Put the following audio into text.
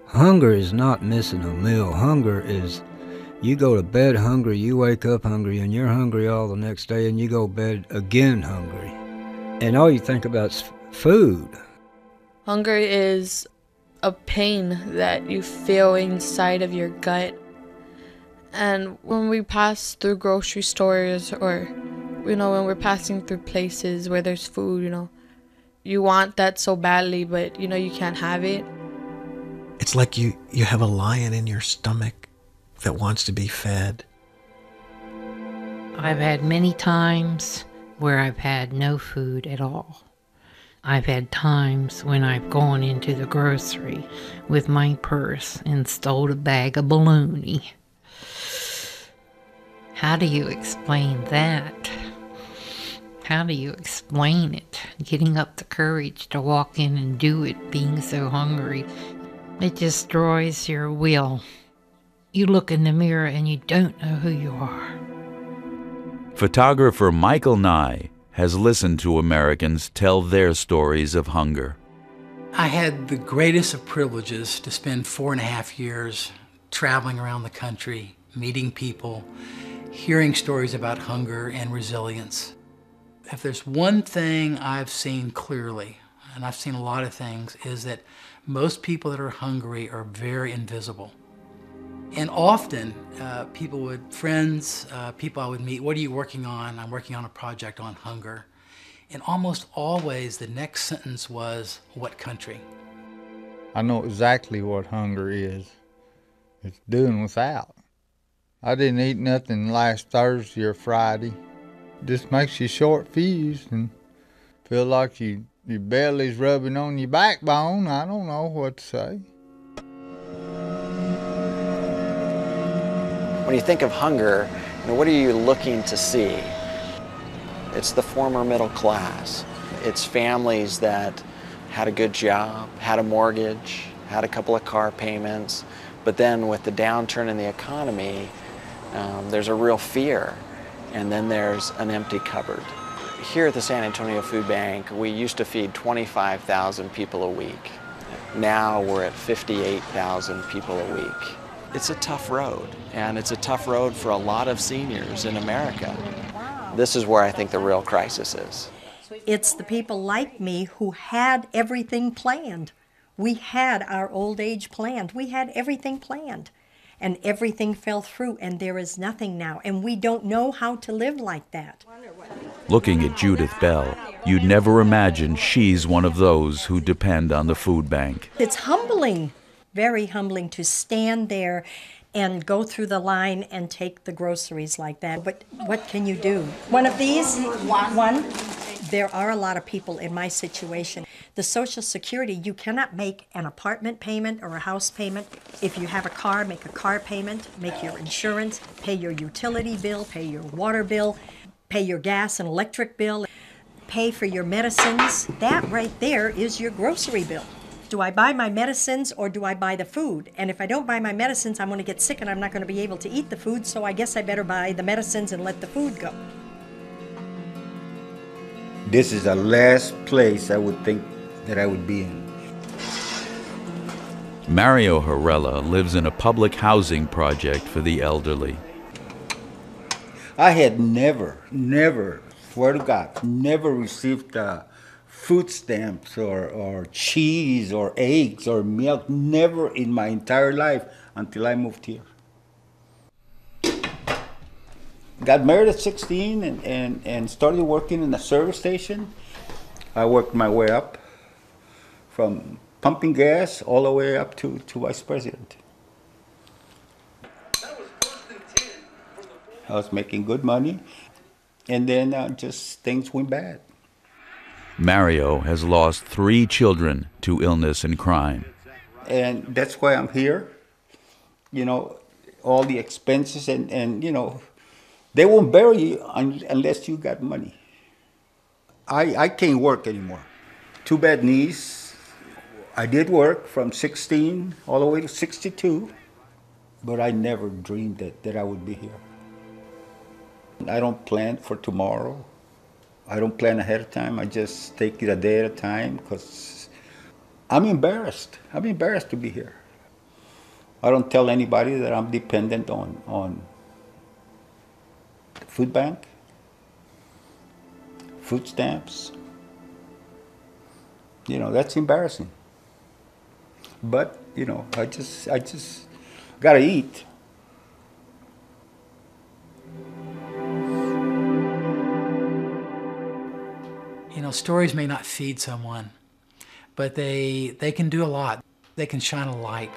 Hunger is not missing a meal. Hunger is you go to bed hungry, you wake up hungry, and you're hungry all the next day, and you go to bed again hungry. And all you think about is food. Hunger is a pain that you feel inside of your gut. And when we pass through grocery stores or, when we're passing through places where there's food, you want that so badly, but, you can't have it. It's like you have a lion in your stomach that wants to be fed. I've had many times where I've had no food at all. I've had times when I've gone into the grocery with my purse and stole a bag of bologna. How do you explain that? How do you explain it? Getting up the courage to walk in and do it, being so hungry. It destroys your will. You look in the mirror and you don't know who you are. Photographer Micheal Nye has listened to Americans tell their stories of hunger. I had the greatest of privileges to spend 4.5 years traveling around the country, meeting people, hearing stories about hunger and resilience. If there's one thing I've seen clearly, and I've seen a lot of things, is that most people that are hungry are very invisible. And often, friends, people I would meet, what are you working on? I'm working on a project on hunger. And almost always the next sentence was, what country? I know exactly what hunger is. It's doing without. I didn't eat nothing last Thursday or Friday. Just makes you short-fused and feel like your belly's rubbing on your backbone. I don't know what to say. When you think of hunger, what are you looking to see? It's the former middle class. It's families that had a good job, had a mortgage, had a couple of car payments, but then with the downturn in the economy, there's a real fear, and then there's an empty cupboard. Here at the San Antonio Food Bank, we used to feed 25,000 people a week. Now we're at 58,000 people a week. It's a tough road, and it's a tough road for a lot of seniors in America. This is where I think the real crisis is. It's the people like me who had everything planned. We had our old age planned. We had everything planned. And everything fell through, and there is nothing now. And we don't know how to live like that. Looking at Judith Bell, you'd never imagine she's one of those who depend on the food bank. It's humbling, very humbling to stand there and go through the line and take the groceries like that. But what can you do? One of these? One? There are a lot of people in my situation. The Social Security, you cannot make an apartment payment or a house payment. If you have a car, make a car payment, make your insurance, pay your utility bill, pay your water bill, pay your gas and electric bill, pay for your medicines. That right there is your grocery bill. Do I buy my medicines or do I buy the food? And if I don't buy my medicines, I'm going to get sick and I'm not going to be able to eat the food, so I guess I better buy the medicines and let the food go. This is the last place I would think that I would be in. Mario Herrera lives in a public housing project for the elderly. I had never, swear to God, never received food stamps or cheese or eggs or milk, never in my entire life until I moved here. Got married at 16 and started working in a service station. I worked my way up from pumping gas all the way up to vice president. I was making good money, and then just things went bad. Mario has lost 3 children to illness and crime. And that's why I'm here. All the expenses and they won't bury you unless you got money. I can't work anymore. 2 bad knees. I did work from 16 all the way to 62, but I never dreamed that I would be here. I don't plan for tomorrow. I don't plan ahead of time. I just take it a day at a time because I'm embarrassed. I'm embarrassed to be here. I don't tell anybody that I'm dependent on the food bank, food stamps. You know, that's embarrassing. But, you know, I just gotta eat. You know, stories may not feed someone, but they can do a lot. They can shine a light